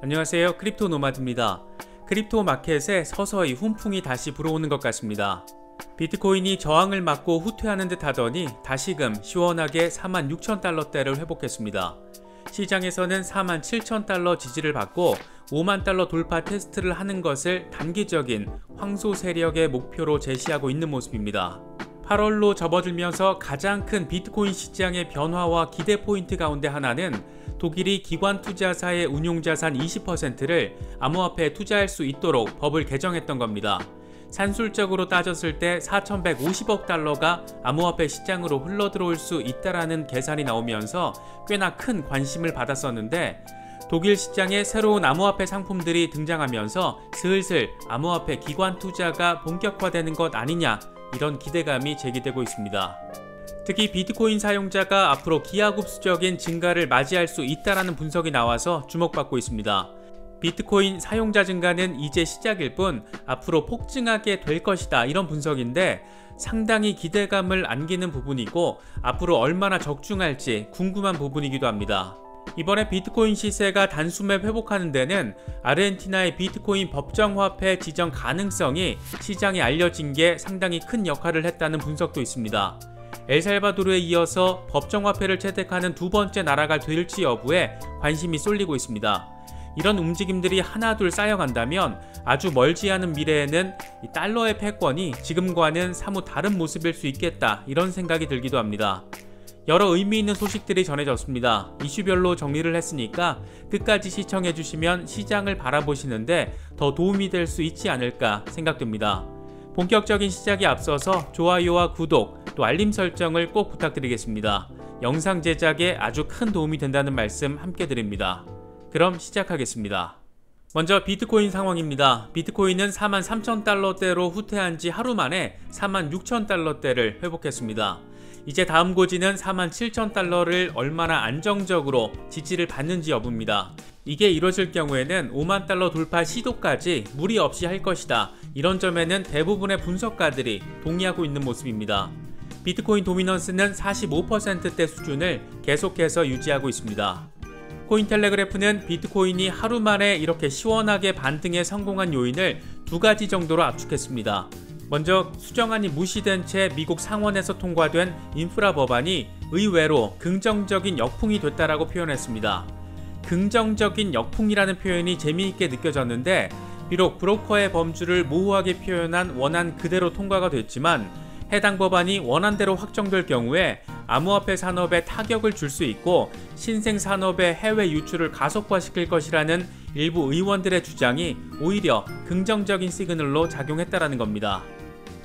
안녕하세요, 크립토 노마드입니다. 크립토 마켓에 서서히 훈풍이 다시 불어오는 것 같습니다. 비트코인이 저항을 맞고 후퇴하는 듯 하더니 다시금 시원하게 46,000달러대를 회복했습니다. 시장에서는 47,000달러 지지를 받고 50,000달러 돌파 테스트를 하는 것을 단기적인 황소 세력의 목표로 제시하고 있는 모습입니다. 8월로 접어들면서 가장 큰 비트코인 시장의 변화와 기대 포인트 가운데 하나는 독일이 기관 투자사의 운용자산 20%를 암호화폐에 투자할 수 있도록 법을 개정했던 겁니다. 산술적으로 따졌을 때 4,150억 달러가 암호화폐 시장으로 흘러들어올 수 있다라는 계산이 나오면서 꽤나 큰 관심을 받았었는데, 독일 시장에 새로운 암호화폐 상품들이 등장하면서 슬슬 암호화폐 기관 투자가 본격화되는 것 아니냐, 이런 기대감이 제기되고 있습니다. 특히 비트코인 사용자가 앞으로 기하급수적인 증가를 맞이할 수 있다라는 분석이 나와서 주목받고 있습니다. 비트코인 사용자 증가는 이제 시작일 뿐 앞으로 폭증하게 될 것이다, 이런 분석인데 상당히 기대감을 안기는 부분이고 앞으로 얼마나 적중할지 궁금한 부분이기도 합니다. 이번에 비트코인 시세가 단숨에 회복하는 데는 아르헨티나의 비트코인 법정화폐 지정 가능성이 시장에 알려진 게 상당히 큰 역할을 했다는 분석도 있습니다. 엘살바도르에 이어서 법정화폐를 채택하는 두 번째 나라가 될지 여부에 관심이 쏠리고 있습니다. 이런 움직임들이 하나둘 쌓여간다면 아주 멀지 않은 미래에는 이 달러의 패권이 지금과는 사뭇 다른 모습일 수 있겠다, 이런 생각이 들기도 합니다. 여러 의미 있는 소식들이 전해졌습니다. 이슈별로 정리를 했으니까 끝까지 시청해주시면 시장을 바라보시는데 더 도움이 될 수 있지 않을까 생각됩니다. 본격적인 시작에 앞서서 좋아요와 구독, 또 알림 설정을 꼭 부탁드리겠습니다. 영상 제작에 아주 큰 도움이 된다는 말씀 함께 드립니다. 그럼 시작하겠습니다. 먼저 비트코인 상황입니다. 비트코인은 43,000달러대로 후퇴한 지 하루 만에 46,000달러대를 회복했습니다. 이제 다음 고지는 47,000달러를 얼마나 안정적으로 지지를 받는지 여부입니다. 이게 이루어질 경우에는 50,000달러 돌파 시도까지 무리 없이 할 것이다, 이런 점에는 대부분의 분석가들이 동의하고 있는 모습입니다. 비트코인 도미넌스는 45%대 수준을 계속해서 유지하고 있습니다. 코인텔레그래프는 비트코인이 하루 만에 이렇게 시원하게 반등에 성공한 요인을 두 가지 정도로 압축했습니다. 먼저 수정안이 무시된 채 미국 상원에서 통과된 인프라 법안이 의외로 긍정적인 역풍이 됐다라고 표현했습니다. 긍정적인 역풍이라는 표현이 재미있게 느껴졌는데, 비록 브로커의 범주를 모호하게 표현한 원안 그대로 통과가 됐지만 해당 법안이 원안대로 확정될 경우에 암호화폐 산업에 타격을 줄 수 있고 신생 산업의 해외 유출을 가속화시킬 것이라는 일부 의원들의 주장이 오히려 긍정적인 시그널로 작용했다라는 겁니다.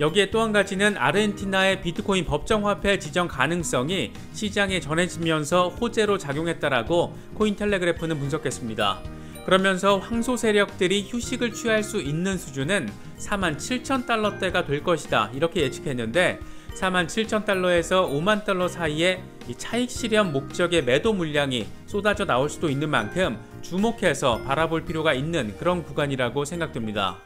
여기에 또 한 가지는 아르헨티나의 비트코인 법정화폐 지정 가능성이 시장에 전해지면서 호재로 작용했다라고 코인텔레그래프는 분석했습니다. 그러면서 황소 세력들이 휴식을 취할 수 있는 수준은 47,000달러대가 될 것이다, 이렇게 예측했는데 47,000달러에서 50,000달러 사이에 이 차익 실현 목적의 매도 물량이 쏟아져 나올 수도 있는 만큼 주목해서 바라볼 필요가 있는 그런 구간이라고 생각됩니다.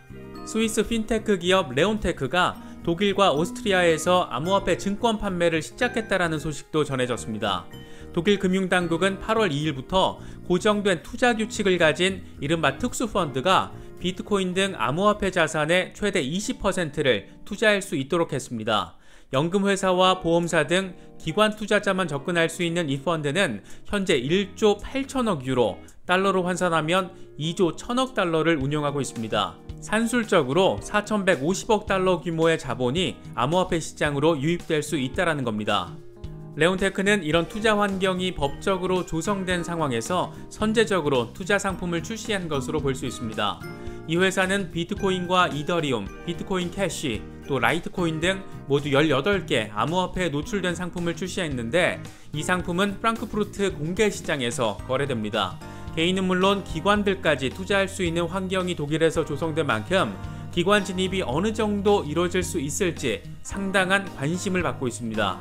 스위스 핀테크 기업 레온테크가 독일과 오스트리아에서 암호화폐 증권 판매를 시작했다라는 소식도 전해졌습니다. 독일 금융당국은 8월 2일부터 고정된 투자 규칙을 가진 이른바 특수펀드가 비트코인 등 암호화폐 자산의 최대 20%를 투자할 수 있도록 했습니다. 연금회사와 보험사 등 기관 투자자만 접근할 수 있는 이 펀드는 현재 1조 8천억 유로, 달러로 환산하면 2조 1천억 달러를 운용하고 있습니다. 산술적으로 4,150억 달러 규모의 자본이 암호화폐 시장으로 유입될 수 있다는 겁니다. 레온테크는 이런 투자 환경이 법적으로 조성된 상황에서 선제적으로 투자 상품을 출시한 것으로 볼 수 있습니다. 이 회사는 비트코인과 이더리움, 비트코인 캐시, 또 라이트코인 등 모두 18개 암호화폐에 노출된 상품을 출시했는데 이 상품은 프랑크푸르트 공개시장에서 거래됩니다. 개인은 물론 기관들까지 투자할 수 있는 환경이 독일에서 조성된 만큼 기관 진입이 어느 정도 이루어질 수 있을지 상당한 관심을 받고 있습니다.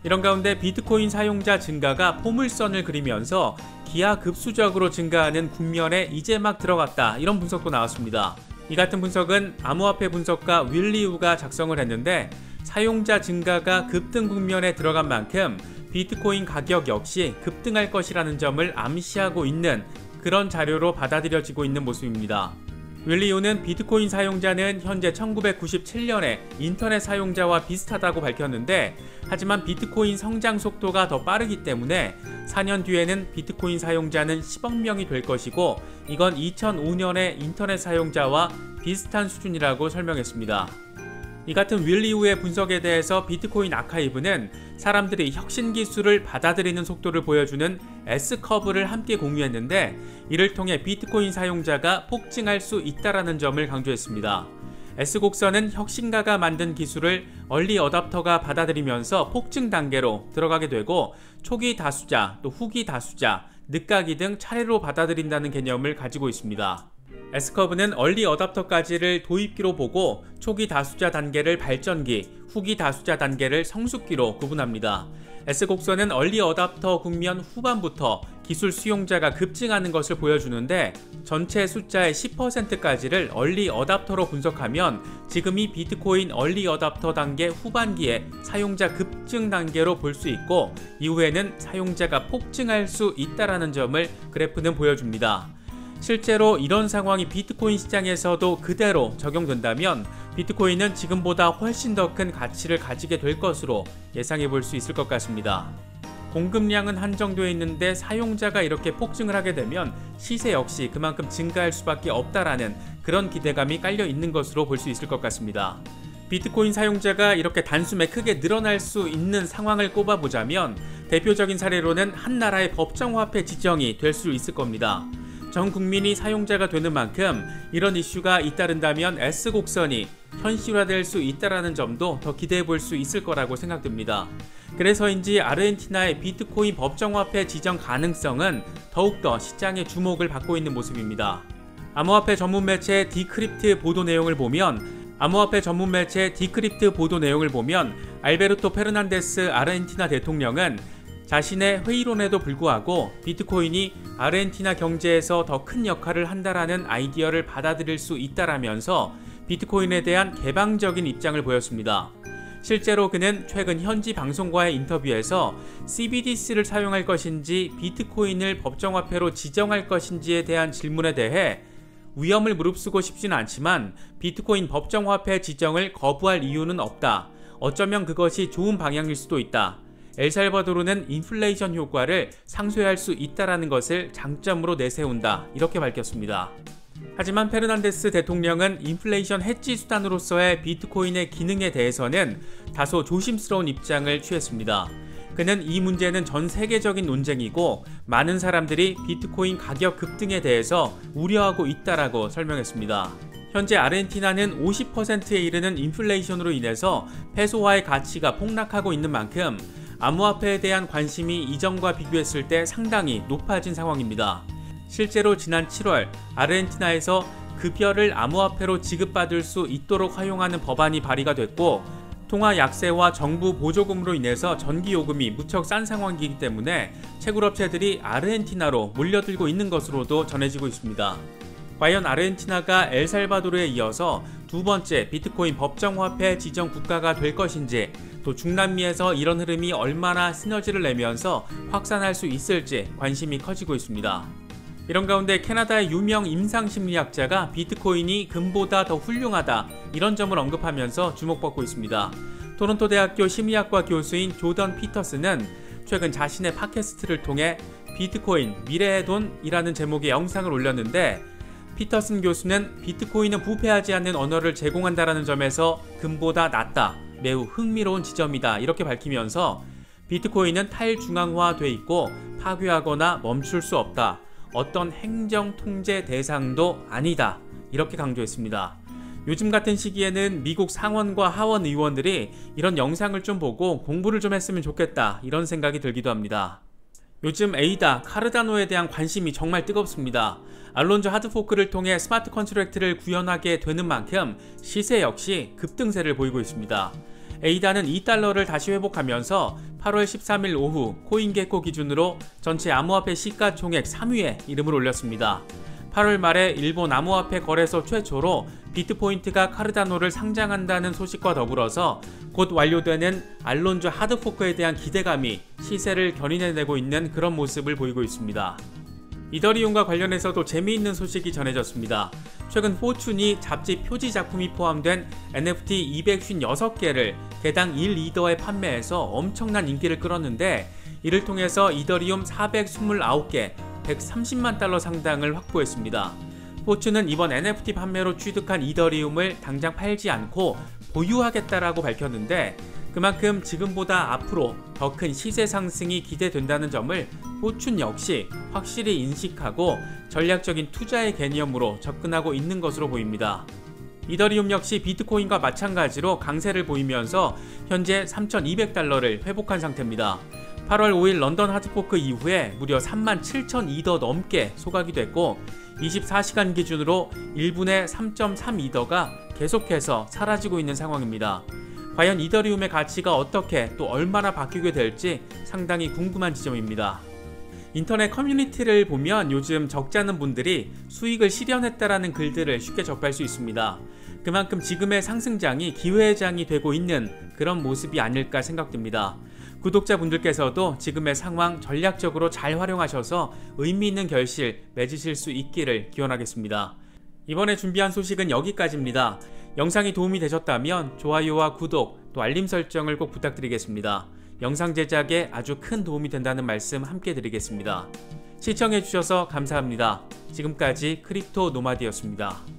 이런 가운데 비트코인 사용자 증가가 포물선을 그리면서 기하급수적으로 증가하는 국면에 이제 막 들어갔다, 이런 분석도 나왔습니다. 이 같은 분석은 암호화폐 분석가 윌리우가 작성을 했는데 사용자 증가가 급등 국면에 들어간 만큼 비트코인 가격 역시 급등할 것이라는 점을 암시하고 있는 그런 자료로 받아들여지고 있는 모습입니다. 윌리우는 비트코인 사용자는 현재 1997년에 인터넷 사용자와 비슷하다고 밝혔는데, 하지만 비트코인 성장 속도가 더 빠르기 때문에 4년 뒤에는 비트코인 사용자는 10억 명이 될 것이고, 이건 2005년의 인터넷 사용자와 비슷한 수준이라고 설명했습니다. 이 같은 윌리우의 분석에 대해서 비트코인 아카이브는 사람들이 혁신 기술을 받아들이는 속도를 보여주는 S커브를 함께 공유했는데, 이를 통해 비트코인 사용자가 폭증할 수 있다는 점을 강조했습니다. S곡선은 혁신가가 만든 기술을 얼리 어답터가 받아들이면서 폭증 단계로 들어가게 되고, 초기 다수자, 또 후기 다수자, 늦가기 등 차례로 받아들인다는 개념을 가지고 있습니다. S커브는 얼리 어답터까지를 도입기로 보고, 초기 다수자 단계를 발전기, 후기 다수자 단계를 성숙기로 구분합니다. S곡선은 얼리 어답터 국면 후반부터 기술 수용자가 급증하는 것을 보여주는데, 전체 숫자의 10%까지를 얼리 어답터로 분석하면 지금이 비트코인 얼리 어답터 단계 후반기에 사용자 급증 단계로 볼 수 있고, 이후에는 사용자가 폭증할 수 있다는 점을 그래프는 보여줍니다. 실제로 이런 상황이 비트코인 시장에서도 그대로 적용된다면 비트코인은 지금보다 훨씬 더 큰 가치를 가지게 될 것으로 예상해 볼 수 있을 것 같습니다. 공급량은 한정되어 있는데 사용자가 이렇게 폭증을 하게 되면 시세 역시 그만큼 증가할 수밖에 없다라는 그런 기대감이 깔려 있는 것으로 볼 수 있을 것 같습니다. 비트코인 사용자가 이렇게 단숨에 크게 늘어날 수 있는 상황을 꼽아보자면, 대표적인 사례로는 한 나라의 법정화폐 지정이 될 수 있을 겁니다. 전 국민이 사용자가 되는 만큼 이런 이슈가 잇따른다면 S곡선이 현실화될 수 있다는 점도 더 기대해 볼 수 있을 거라고 생각됩니다. 그래서인지 아르헨티나의 비트코인 법정화폐 지정 가능성은 더욱더 시장의 주목을 받고 있는 모습입니다. 암호화폐 전문 매체 디크립트 보도 내용을 보면 알베르토 페르난데스 아르헨티나 대통령은 자신의 회의론에도 불구하고 비트코인이 아르헨티나 경제에서 더 큰 역할을 한다라는 아이디어를 받아들일 수 있다라면서 비트코인에 대한 개방적인 입장을 보였습니다. 실제로 그는 최근 현지 방송과의 인터뷰에서 CBDC를 사용할 것인지 비트코인을 법정화폐로 지정할 것인지에 대한 질문에 대해 위험을 무릅쓰고 싶지는 않지만 비트코인 법정화폐 지정을 거부할 이유는 없다. 어쩌면 그것이 좋은 방향일 수도 있다. 엘살바도르는 인플레이션 효과를 상쇄할 수 있다는 것을 장점으로 내세운다. 이렇게 밝혔습니다. 하지만 페르난데스 대통령은 인플레이션 해지 수단으로서의 비트코인의 기능에 대해서는 다소 조심스러운 입장을 취했습니다. 그는 이 문제는 전 세계적인 논쟁이고 많은 사람들이 비트코인 가격 급등에 대해서 우려하고 있다라고 설명했습니다. 현재 아르헨티나는 50%에 이르는 인플레이션으로 인해서 페소화의 가치가 폭락하고 있는 만큼 암호화폐에 대한 관심이 이전과 비교했을 때 상당히 높아진 상황입니다. 실제로 지난 7월 아르헨티나에서 급여를 암호화폐로 지급받을 수 있도록 허용하는 법안이 발의가 됐고, 통화 약세와 정부 보조금으로 인해서 전기요금이 무척 싼 상황이기 때문에 채굴업체들이 아르헨티나로 몰려들고 있는 것으로도 전해지고 있습니다. 과연 아르헨티나가 엘살바도르에 이어서 두 번째 비트코인 법정화폐 지정 국가가 될 것인지, 또 중남미에서 이런 흐름이 얼마나 시너지를 내면서 확산할 수 있을지 관심이 커지고 있습니다. 이런 가운데 캐나다의 유명 임상심리학자가 비트코인이 금보다 더 훌륭하다, 이런 점을 언급하면서 주목받고 있습니다. 토론토 대학교 심리학과 교수인 조던 피터슨은 최근 자신의 팟캐스트를 통해 비트코인 미래의 돈이라는 제목의 영상을 올렸는데, 피터슨 교수는 비트코인은 부패하지 않는 언어를 제공한다는 점에서 금보다 낫다, 매우 흥미로운 지점이다, 이렇게 밝히면서 비트코인은 탈중앙화돼 있고 파괴하거나 멈출 수 없다, 어떤 행정 통제 대상도 아니다, 이렇게 강조했습니다. 요즘 같은 시기에는 미국 상원과 하원 의원들이 이런 영상을 좀 보고 공부를 좀 했으면 좋겠다, 이런 생각이 들기도 합니다. 요즘 에이다, 카르다노에 대한 관심이 정말 뜨겁습니다. 알론조 하드포크를 통해 스마트 컨트랙트를 구현하게 되는 만큼 시세 역시 급등세를 보이고 있습니다. 에이다는 $2를 다시 회복하면서 8월 13일 오후 코인게코 기준으로 전체 암호화폐 시가총액 3위에 이름을 올렸습니다. 8월 말에 일본 암호화폐 거래소 최초로 비트포인트가 카르다노를 상장한다는 소식과 더불어서 곧 완료되는 알론조 하드포크에 대한 기대감이 시세를 견인해내고 있는 그런 모습을 보이고 있습니다. 이더리움과 관련해서도 재미있는 소식이 전해졌습니다. 최근 포춘이 잡지 표지 작품이 포함된 NFT 256개를 개당 1이더에 판매해서 엄청난 인기를 끌었는데, 이를 통해서 이더리움 429개, 130만 달러 상당을 확보했습니다. 포춘은 이번 NFT 판매로 취득한 이더리움을 당장 팔지 않고 보유하겠다라고 밝혔는데, 그만큼 지금보다 앞으로 더 큰 시세 상승이 기대된다는 점을 포춘 역시 확실히 인식하고 전략적인 투자의 개념으로 접근하고 있는 것으로 보입니다. 이더리움 역시 비트코인과 마찬가지로 강세를 보이면서 현재 3,200달러를 회복한 상태입니다. 8월 5일 런던 하드포크 이후에 무려 37,000이더 넘게 소각이 됐고, 24시간 기준으로 1분에 3.3이더가 계속해서 사라지고 있는 상황입니다. 과연 이더리움의 가치가 어떻게 또 얼마나 바뀌게 될지 상당히 궁금한 지점입니다. 인터넷 커뮤니티를 보면 요즘 적지 않은 분들이 수익을 실현했다라는 글들을 쉽게 접할 수 있습니다. 그만큼 지금의 상승장이 기회의 장이 되고 있는 그런 모습이 아닐까 생각됩니다. 구독자분들께서도 지금의 상황 전략적으로 잘 활용하셔서 의미 있는 결실 맺으실 수 있기를 기원하겠습니다. 이번에 준비한 소식은 여기까지입니다. 영상이 도움이 되셨다면 좋아요와 구독, 또 알림 설정을 꼭 부탁드리겠습니다. 영상 제작에 아주 큰 도움이 된다는 말씀 함께 드리겠습니다. 시청해주셔서 감사합니다. 지금까지 크립토 노마드였습니다.